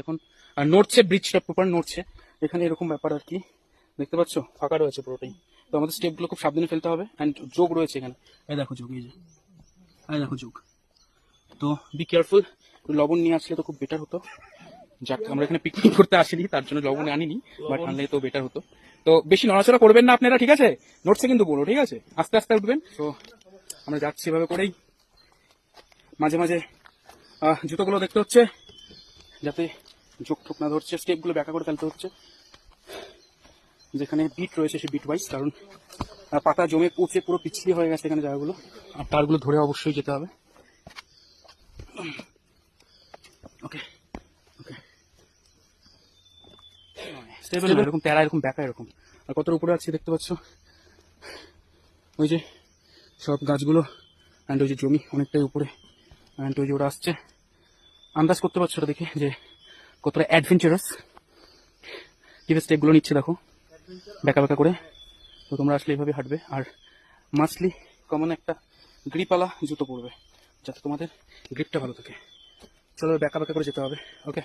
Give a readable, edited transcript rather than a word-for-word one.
এখন নড়ছে, ব্রিজটা প্রপার নড়ছে। এখানে এরকম ব্যাপার আর কি, দেখতে পাচ্ছ ফাঁকা রয়েছে পুরোটাই। তো আমাদের স্টেপগুলো খুব সাবধানে ফেলতে হবে। অ্যান্ড যোগ রয়েছে এখানে, এই দেখো যোগ, এই যে এই দেখো যোগ। তো বি কেয়ারফুল। লবণ নিয়ে আসলে তো খুব বেটার হতো। যাক, আমরা এখানে পিকনিক করতে আসিনি, তার জন্য লবণ আনিনি, বাট আনলে তো বেটার হতো। তো বেশি নড়াচড়া করবেন না আপনারা, ঠিক আছে? নড়ছে কিন্তু পুরো, ঠিক আছে? আস্তে আস্তে উঠবেন। তো আমরা যাচ্ছি এভাবে করেই। মাঝে মাঝে জুতোগুলো দেখতে হচ্ছে যাতে যোগ ঠোক না ধরছে। স্টেপগুলো ব্যাকা করে ফেলতে হচ্ছে, যেখানে বিট রয়েছে সেই বিট ওয়াইজ, কারণ পাতা জমে পচে পুরো পিছলি হয়ে গেছে এখানে জায়গাগুলো। আর তারগুলো ধরে অবশ্যই যেতে হবে। ওকে ওকে, স্টেবল না, এরকম তেরা, এরকম ব্যাকা, এরকম। আর কতটা উপরে আছে দেখতে পাচ্ছ, ওই যে সব গাছগুলো, অ্যান্ড ওই যে জমি অনেকটাই উপরে, অ্যান্ড ওই যে ওরা আসছে। আন্দাজ করতে পারছো ওটা দেখে যে কতটা অ্যাডভেঞ্চারাস। কিভাবে স্টেপগুলো নিচ্ছে দেখো, ব্যাকা ব্যাকা করে। তো তোমরা আসলে এইভাবে হাঁটবে, আর মাসলি কমন একটা গ্রিপওয়ালা জুতো পরবে, যাতে তোমাদের গ্রিপটা ভালো থাকে। চলো ব্যাকা ব্যাকা করে যেতে হবে। ওকে।